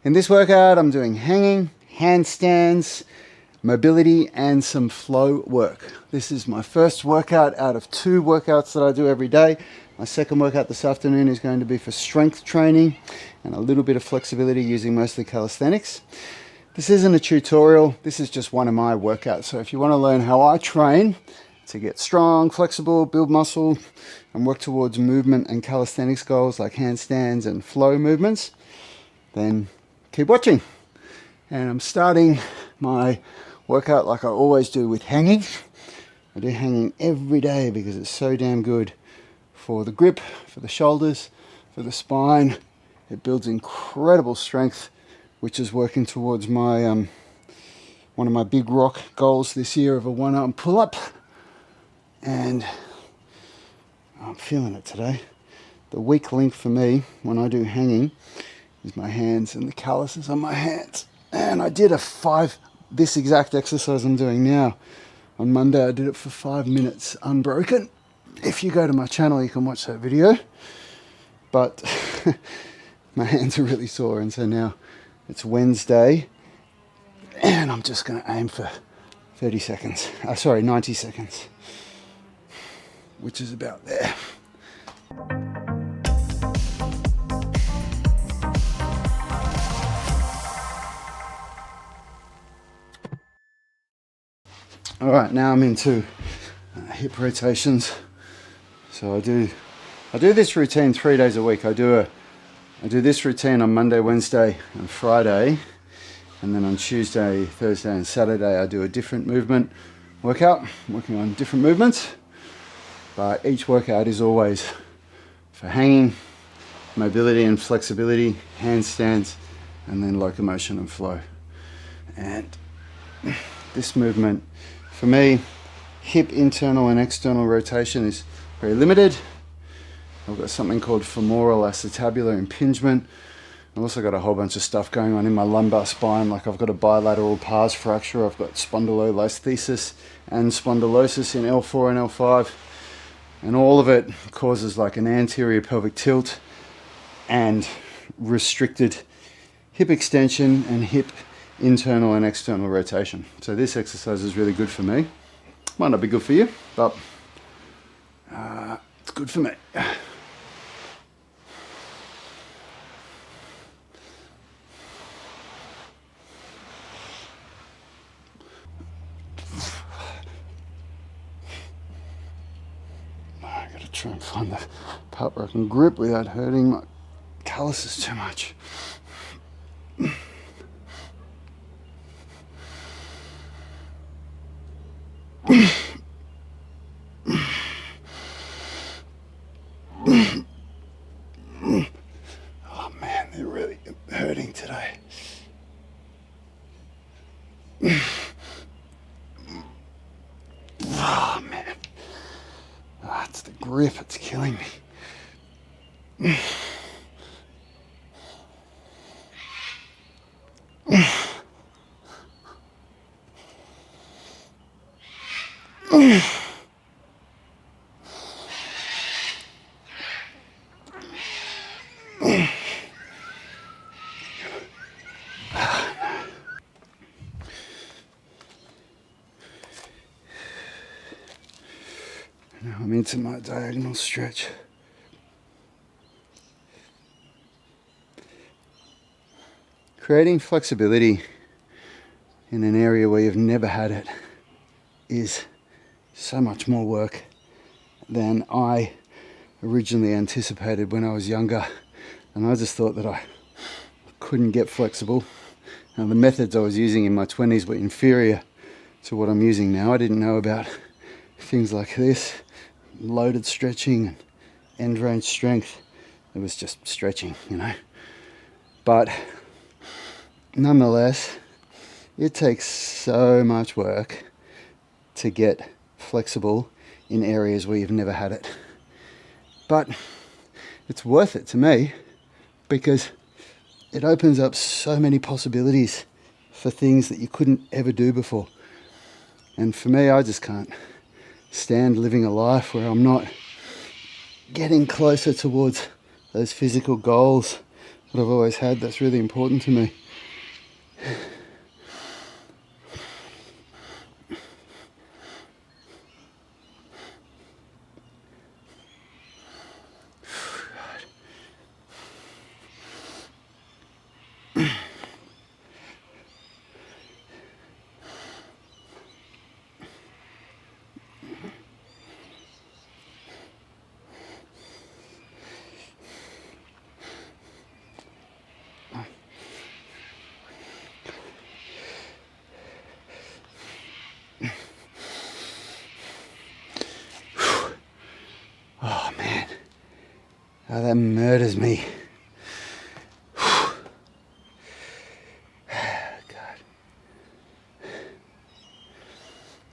In this workout, I'm doing hanging, handstands, mobility, and some flow work. This is my first workout out of 2 workouts that I do every day. My second workout this afternoon is going to be for strength training and a little bit of flexibility using mostly calisthenics. This isn't a tutorial, this is just one of my workouts. So if you want to learn how I train to get strong, flexible, build muscle, and work towards movement and calisthenics goals like handstands and flow movements, then keep watching. And I'm starting my workout like I always do with hanging. I do hanging every day because it's so damn good for the grip, for the shoulders, for the spine. It builds incredible strength, which is working towards my one of my big rock goals this year of a 1-arm pull-up. And I'm feeling it today. The weak link for me when I do hanging is my hands and the calluses on my hands. And I did this exact exercise I'm doing now. On Monday I did it for 5 minutes unbroken. If you go to my channel you can watch that video. But my hands are really sore, and so now it's Wednesday and I'm just going to aim for 90 seconds, which is about there. All right, now I'm into hip rotations. So I do this routine 3 days a week. I do this routine on Monday, Wednesday, and Friday, and then on Tuesday, Thursday, and Saturday I do a different movement workout, working on different movements. But each workout is always for hanging, mobility and flexibility, handstands, and then locomotion and flow. And this movement, for me, hip internal and external rotation is very limited. I've got something called femoral acetabular impingement. I've also got a whole bunch of stuff going on in my lumbar spine, like I've got a bilateral pars fracture, I've got spondylolisthesis and spondylosis in L4 and L5. And all of it causes like an anterior pelvic tilt and restricted hip extension and hip internal and external rotation. So this exercise is really good for me. Might not be good for you, but it's good for me. I gotta try and find the part where I can grip without hurting my calluses too much. Oh man, they're really hurting today. Oh man. Oh, it's the grip, it's killing me. Now I'm into my diagonal stretch. Creating flexibility in an area where you've never had it is so much more work than I originally anticipated when I was younger, and I just thought that I couldn't get flexible. Now the methods I was using in my 20s were inferior to what I'm using now. I didn't know about things like this, loaded stretching and end range strength. It was just stretching, you know. But nonetheless, it takes so much work to get flexible in areas where you've never had it. But it's worth it to me because it opens up so many possibilities for things that you couldn't ever do before. And for me, I just can't stand living a life where I'm not getting closer towards those physical goals that I've always had that's really important to me. Oh man, oh, that murders me. God.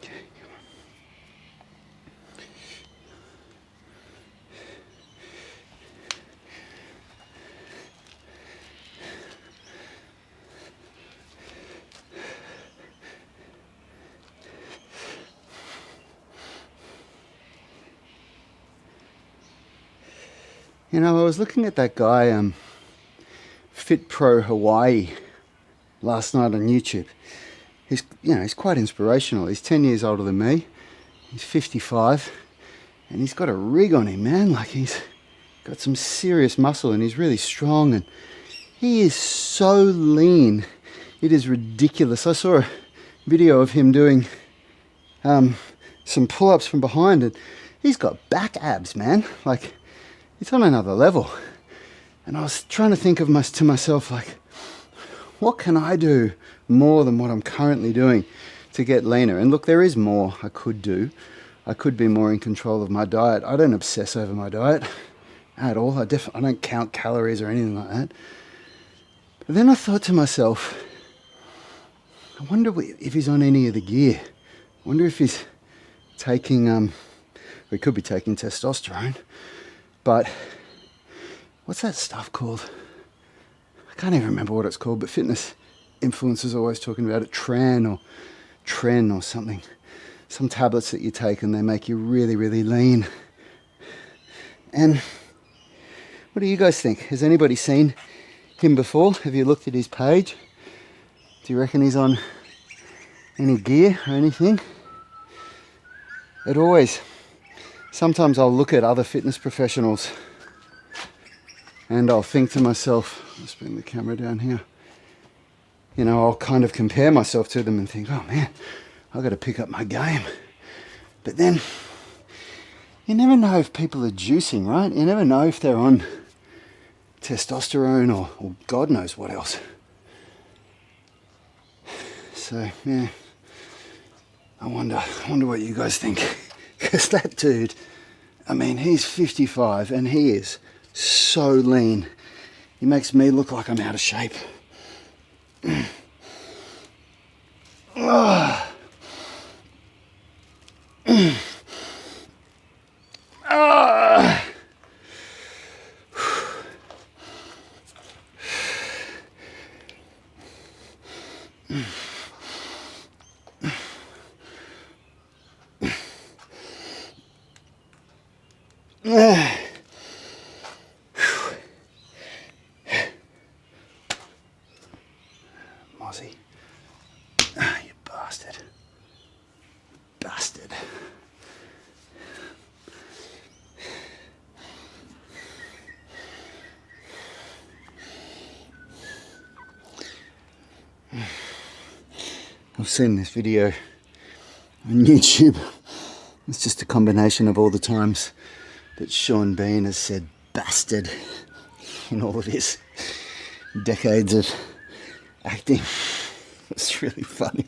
Okay, come on. You know, I was looking at that guy, Fit Pro Hawaii, last night on YouTube. He's quite inspirational. He's 10 years older than me. He's 55, and he's got a rig on him, man. Like, he's got some serious muscle, and he's really strong, and he is so lean. It is ridiculous. I saw a video of him doing some pull-ups from behind, and he's got back abs, man. Like, it's on another level. And I was trying to think to myself, like, what can I do more than what I'm currently doing to get leaner? And look, there is more I could do. I could be more in control of my diet. I don't obsess over my diet at all. I don't count calories or anything like that. But then I thought to myself, I wonder if he's on any of the gear. I wonder if he's taking, he could be taking testosterone. But what's that stuff called? I can't even remember what it's called, but fitness influencers are always talking about it. Tren or something. Some tablets that you take and they make you really, really lean. And what do you guys think? Has anybody seen him before? Have you looked at his page? Do you reckon he's on any gear or anything? Sometimes I'll look at other fitness professionals and I'll think to myself, let's bring the camera down here. You know, I'll kind of compare myself to them and think, oh man, I've got to pick up my game. But then, you never know if people are juicing, right? You never know if they're on testosterone or God knows what else. So, yeah, I wonder what you guys think. Because that dude, I mean, he's 55 and he is so lean. He makes me look like I'm out of shape. Mozzie. You bastard. Bastard. I've seen this video on YouTube. It's just a combination of all the times that Sean Bean has said bastard in all of his decades of acting. It's really funny.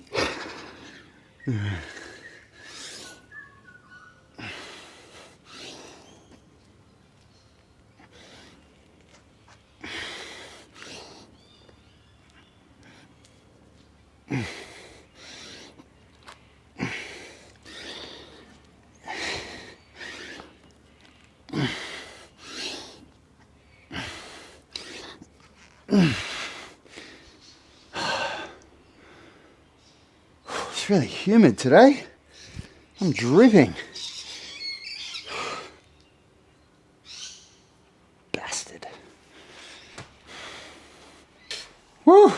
It's really humid today. I'm dripping. Bastard. Whew!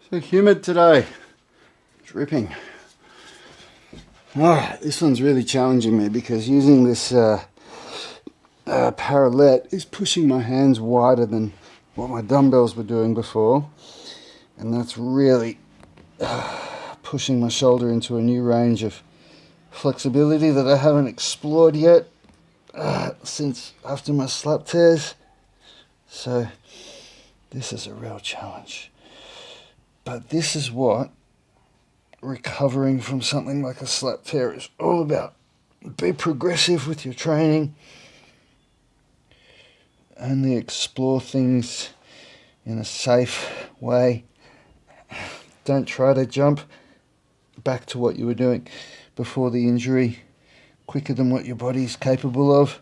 So humid today. Dripping. Alright, this one's really challenging me because using this parallel is pushing my hands wider than what my dumbbells were doing before. And that's really pushing my shoulder into a new range of flexibility that I haven't explored yet since after my slap tears. So this is a real challenge. But this is what recovering from something like a slap tear is all about. Be progressive with your training. Only explore things in a safe way. Don't try to jump back to what you were doing before the injury quicker than what your body's capable of.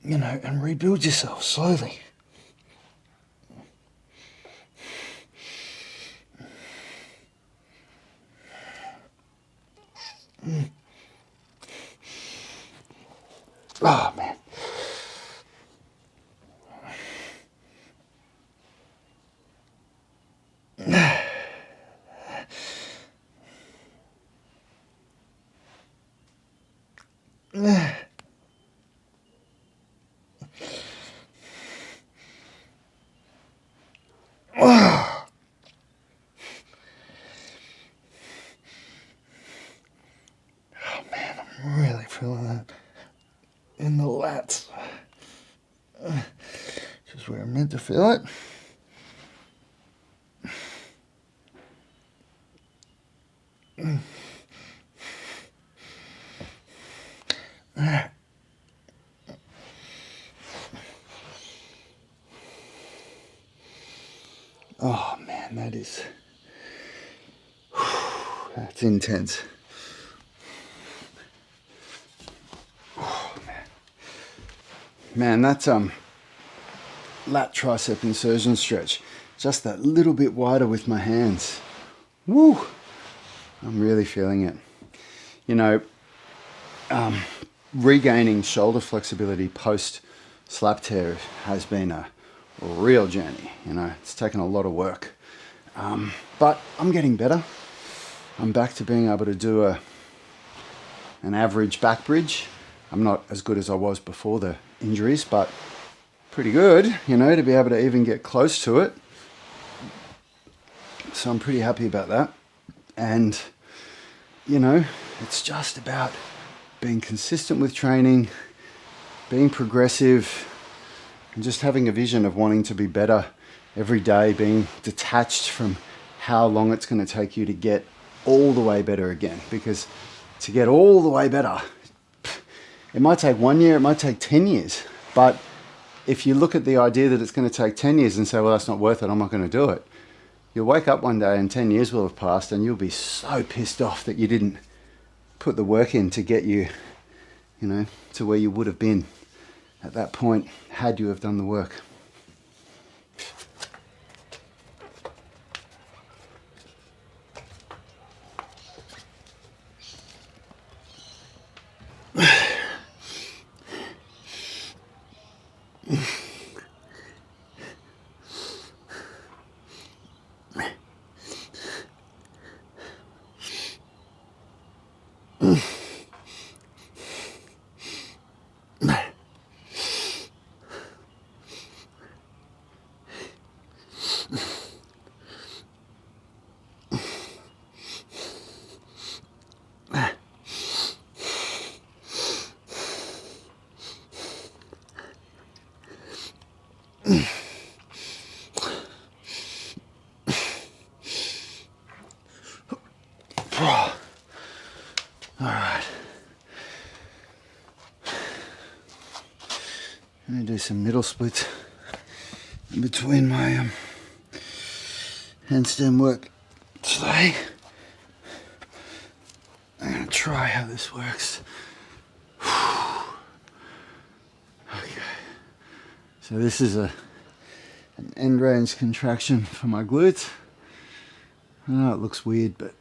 You know, and rebuild yourself slowly. Oh, man. Really feeling that in the lats, which is where I'm meant to feel it. Oh man, that's intense. Man, that's lat tricep insertion stretch. Just that little bit wider with my hands. Woo! I'm really feeling it. You know, regaining shoulder flexibility post slap tear has been a real journey. You know, it's taken a lot of work. But I'm getting better. I'm back to being able to do an average back bridge. I'm not as good as I was before the injuries, but pretty good, you know, to be able to even get close to it. So I'm pretty happy about that. And, you know, it's just about being consistent with training, being progressive, and just having a vision of wanting to be better every day, being detached from how long it's going to take you to get all the way better again. Because to get all the way better, it might take 1 year, it might take 10 years. But if you look at the idea that it's going to take 10 years and say, well, that's not worth it, I'm not going to do it. You'll wake up one day and 10 years will have passed and you'll be so pissed off that you didn't put the work in to get you, you know, to where you would have been at that point had you have done the work. All right. I'm going to do some middle splits in between my handstand work today. I'm going to try how this works. Okay. So this is an end range contraction for my glutes. I know it looks weird, but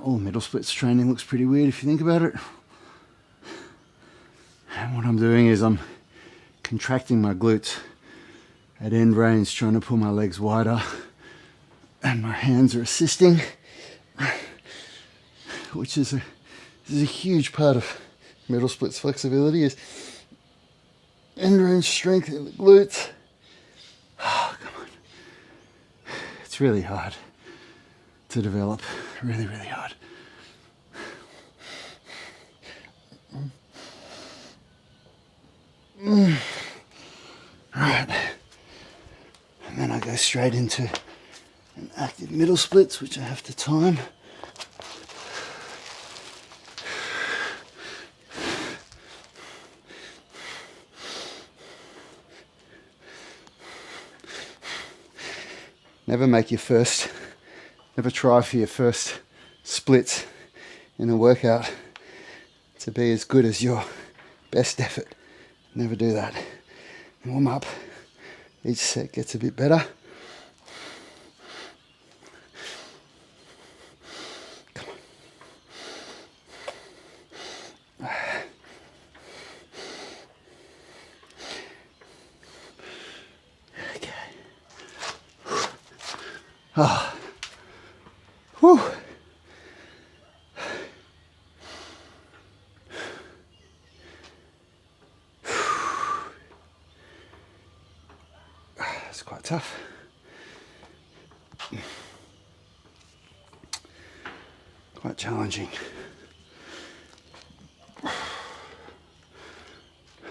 all middle splits training looks pretty weird if you think about it. And what I'm doing is I'm contracting my glutes at end range, trying to pull my legs wider, and my hands are assisting, which is a huge part of middle splits flexibility, is end range strength in the glutes. Oh, come on. It's really hard to develop, really, really hard. Right, and then I go straight into an active middle splits, which I have to time. Never try for your first splits in a workout to be as good as your best effort. Never do that. Warm up. Each set gets a bit better. Come on. Okay. Oh. Whew. It's quite tough. Quite challenging.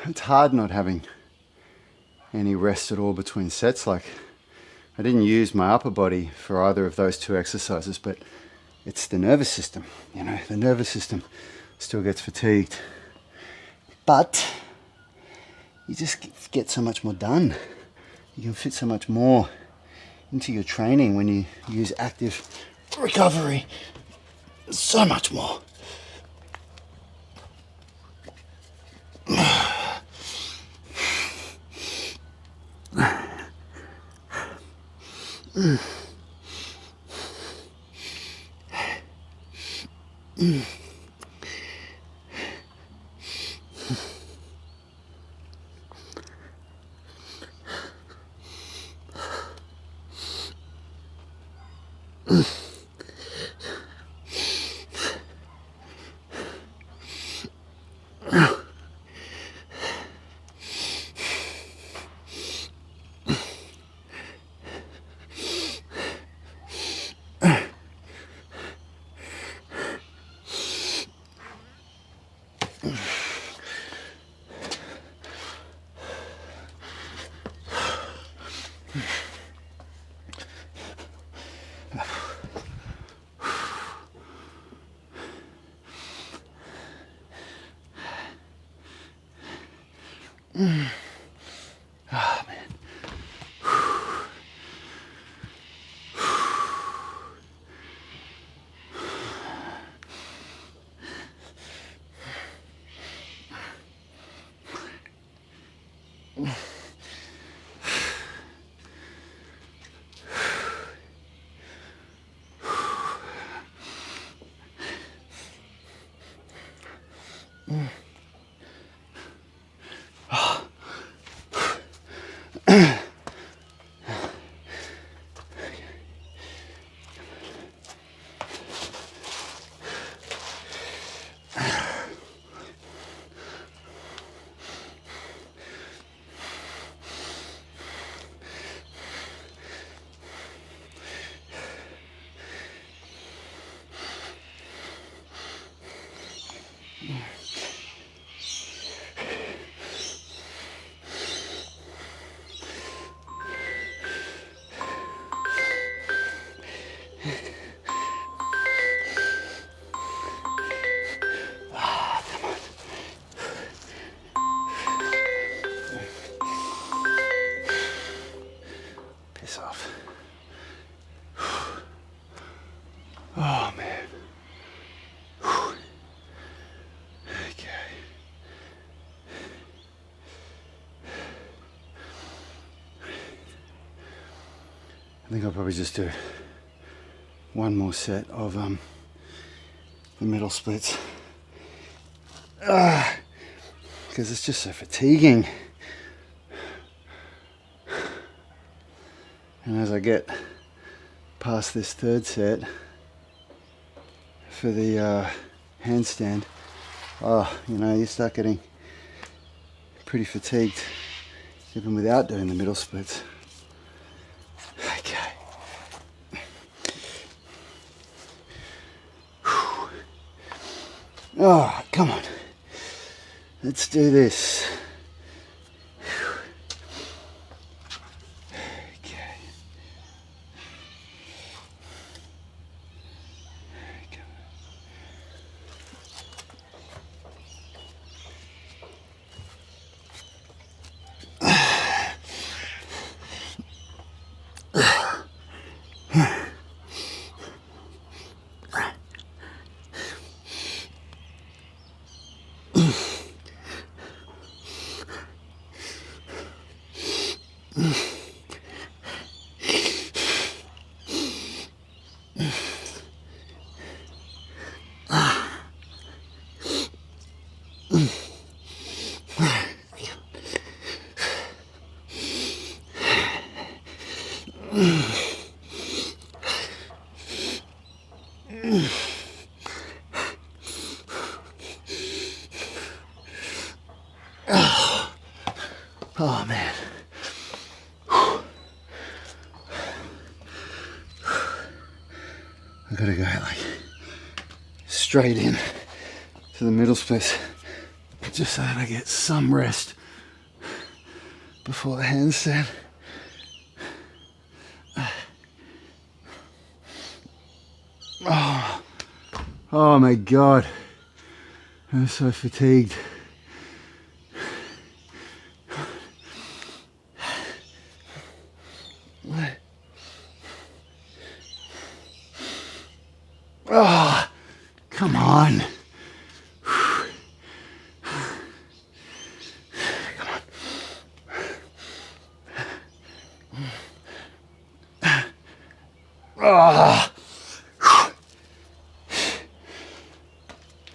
It's hard not having any rest at all between sets. Like, I didn't use my upper body for either of those two exercises, but it's the nervous system. You know, the nervous system still gets fatigued. But you just get so much more done. You can fit so much more into your training when you use active recovery. So much more. Oh, man. Piss off. Oh, man. Okay. I think I'll probably just do one more set of the middle splits. Because it's just so fatiguing. And as I get past this third set for the handstand, you start getting pretty fatigued even without doing the middle splits. Okay. Oh, come on. Let's do this. Okay. Oh man. I gotta go like straight in to the middle space just so that I get some rest before the handstand. Oh my God. I'm so fatigued. Oh, come on. Come on. Oh.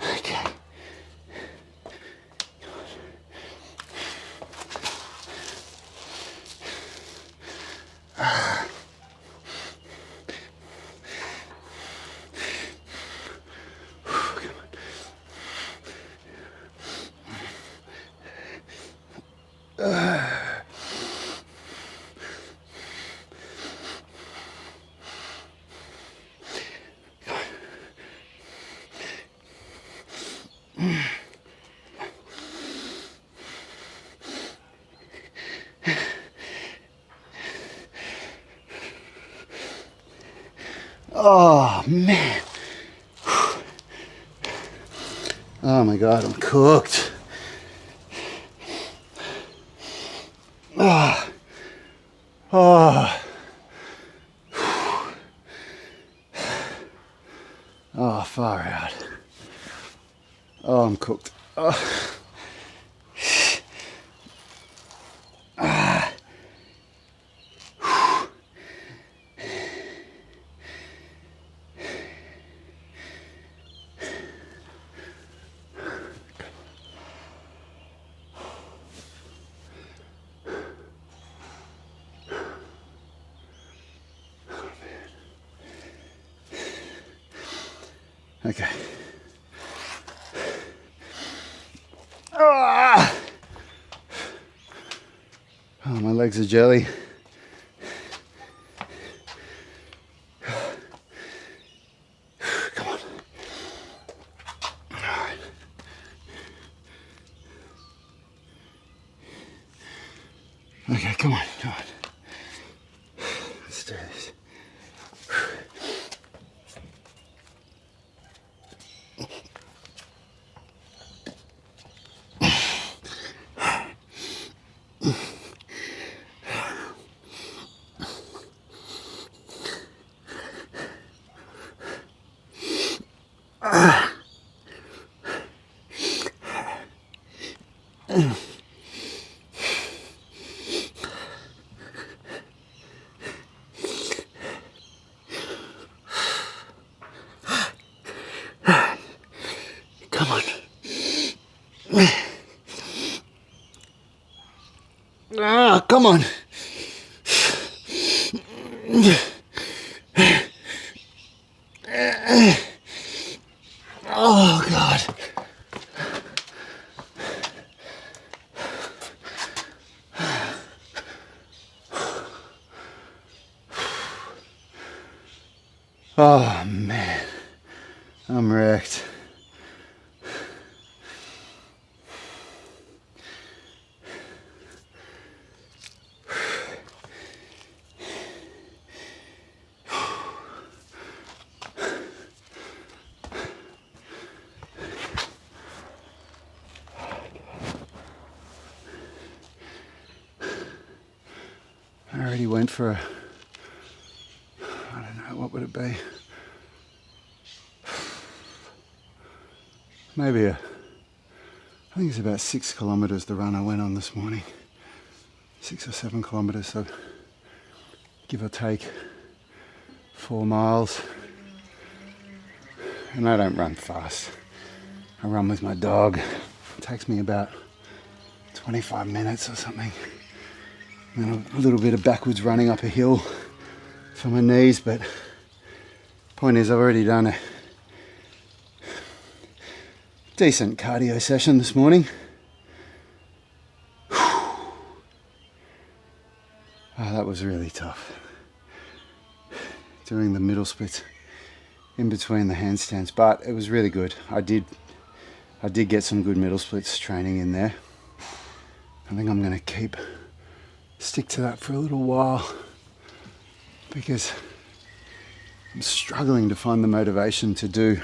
Okay. Oh man. Oh my God, I'm cooked. Oh. Oh. Oh, far out. Oh, I'm cooked. Oh. Okay. Oh, my legs are jelly. Come on. All right. Okay, come on, come on. Let's do this. Come on. Ah, come on. Oh God. Oh man, I'm wrecked. I already went for a, I don't know, what would it be? Maybe I think it's about 6 kilometers the run I went on this morning. 6 or 7 kilometers, so give or take 4 miles. And I don't run fast. I run with my dog. It takes me about 25 minutes or something. And then a little bit of backwards running up a hill for my knees, but point is I've already done a decent cardio session this morning. Oh, that was really tough. Doing the middle splits in between the handstands, but it was really good. I did get some good middle splits training in there. I think I'm going to stick to that for a little while because I'm struggling to find the motivation to do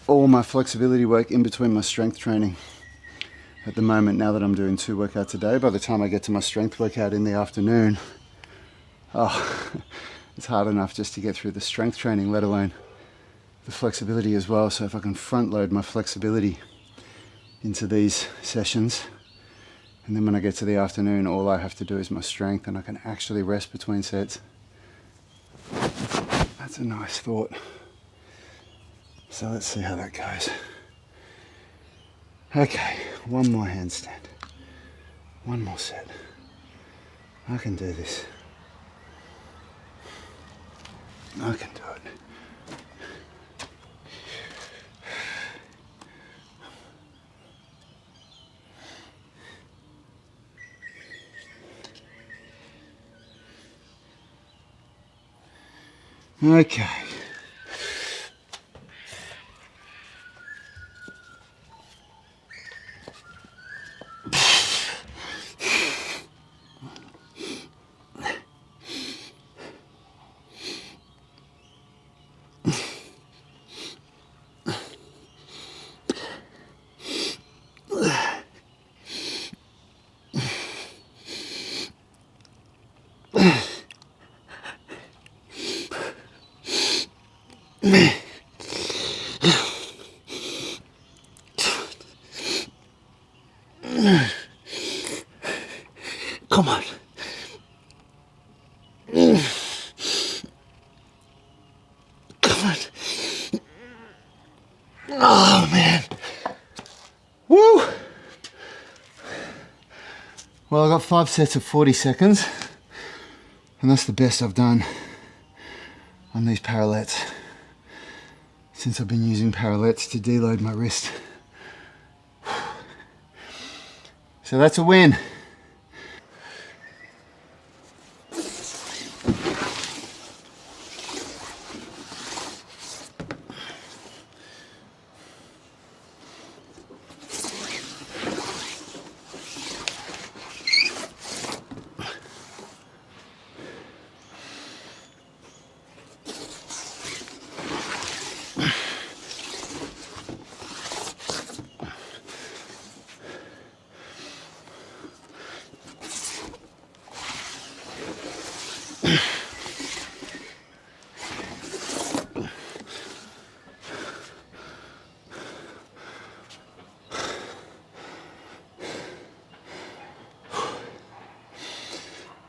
all my flexibility work in between my strength training at the moment. Now that I'm doing 2 workouts a day, by the time I get to my strength workout in the afternoon, it's hard enough just to get through the strength training, let alone the flexibility as well. So if I can front load my flexibility into these sessions, and then when I get to the afternoon, all I have to do is my strength and I can actually rest between sets. That's a nice thought. So let's see how that goes. Okay, 1 more handstand. 1 more set. I can do this. I can do it. Okay. Come on. Come on. Oh man. Woo! Well, I got 5 sets of 40 seconds, and that's the best I've done on these parallettes since I've been using parallettes to deload my wrist. So that's a win.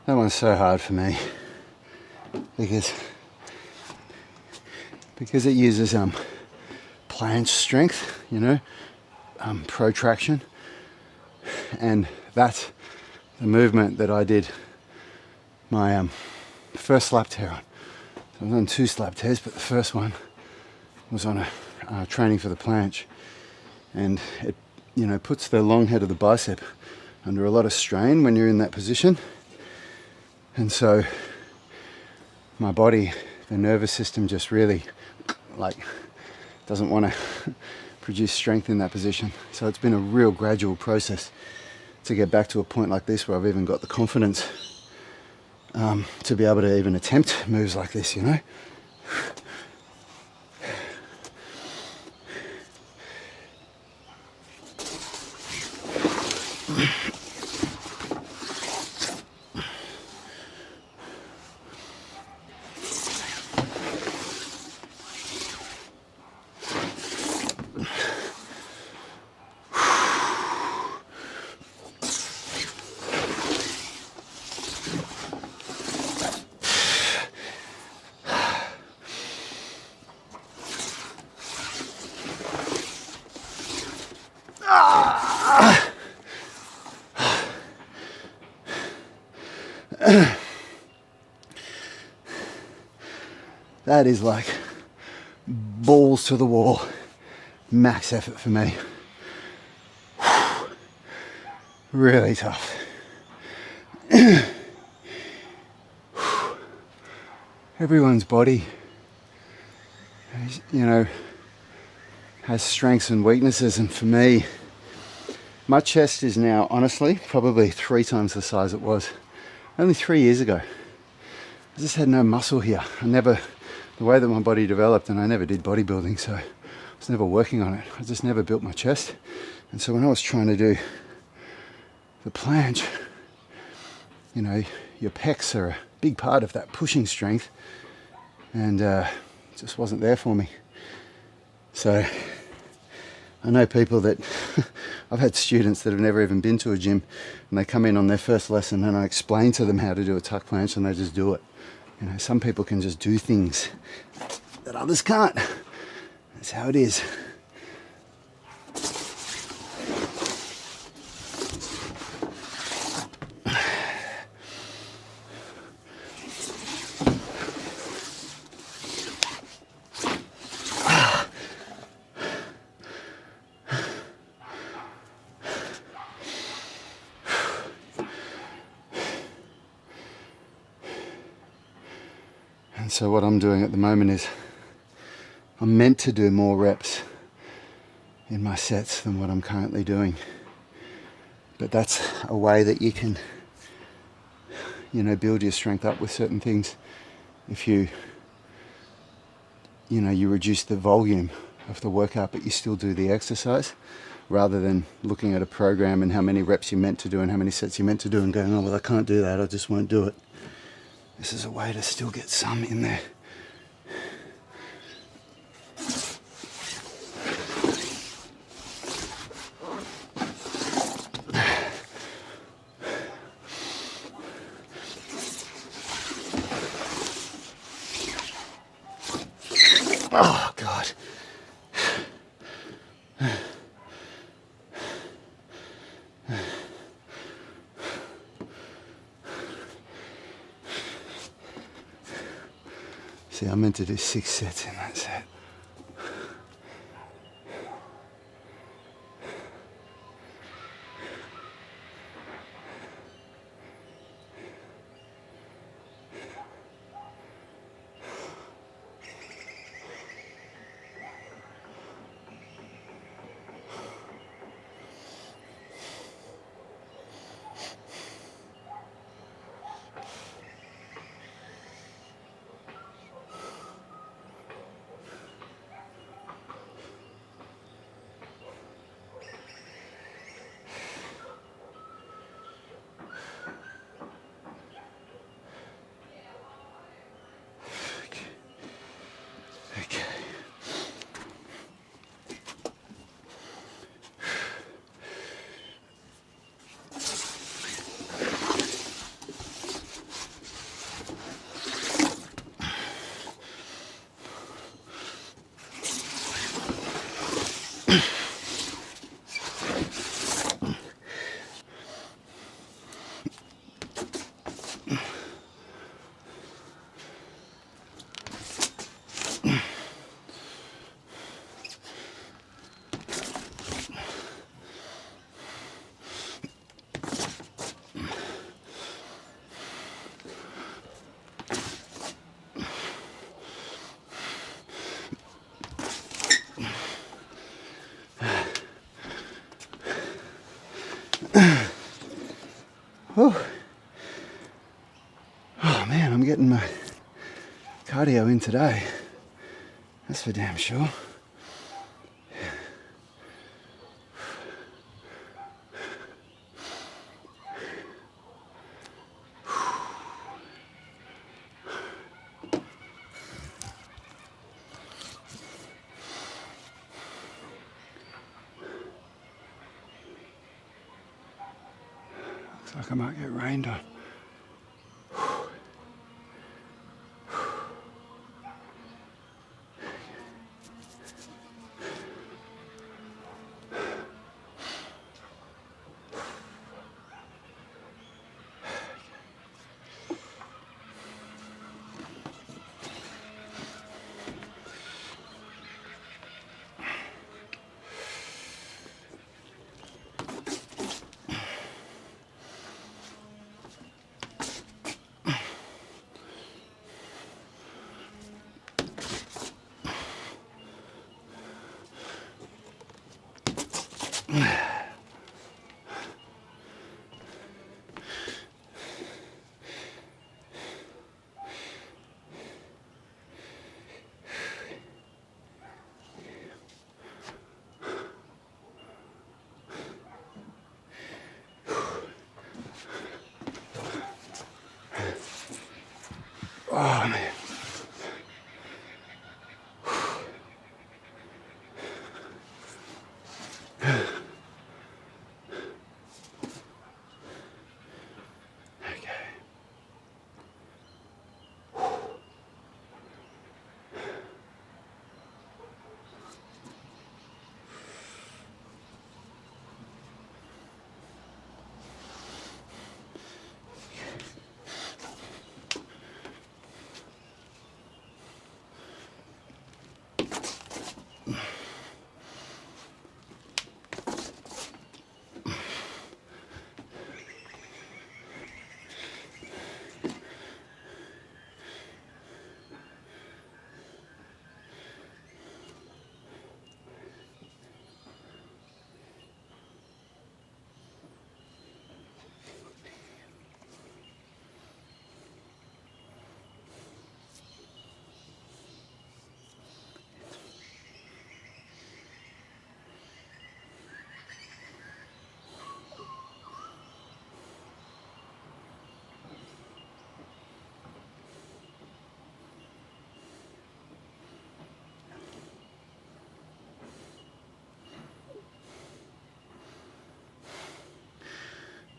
That one's so hard for me because it uses planche strength, you know, protraction, and that's the movement that I did my first slap tear on. So I've done 2 slap tears, but the first one was on a training for the planche, and it, you know, puts the long head of the bicep under a lot of strain when you're in that position. And so my body, the nervous system just really like doesn't want to produce strength in that position. So it's been a real gradual process to get back to a point like this where I've even got the confidence to be able to even attempt moves like this, you know. That is like balls to the wall, max effort for me. Really tough. Everyone's body, you know, has strengths and weaknesses, and for me, my chest is now honestly probably 3 times the size it was only 3 years ago. I just had no muscle here. The way that my body developed, and I never did bodybuilding, so I was never working on it. I just never built my chest. And so when I was trying to do the planche, you know, your pecs are a big part of that pushing strength, and it just wasn't there for me. So I know people that I've had students that have never even been to a gym, and they come in on their first lesson and I explain to them how to do a tuck planche and they just do it. You know, some people can just do things that others can't. That's how it is. And so what I'm doing at the moment is I'm meant to do more reps in my sets than what I'm currently doing. But that's a way that you can, you know, build your strength up with certain things. If you reduce the volume of the workout, but you still do the exercise, rather than looking at a program and how many reps you're meant to do and how many sets you're meant to do and going, oh, well, I can't do that, I just won't do it. This is a way to still get some in there. Oh, God. See, I meant to do 6 sets in that set. Oh, oh man, I'm getting my cardio in today. That's for damn sure. Looks like I might get rained on. Oh man.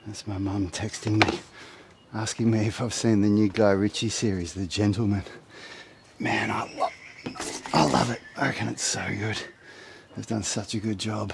That's my mum texting me, asking me if I've seen the new Guy Ritchie series, The Gentleman. Man, I love it. I reckon it's so good. They've done such a good job.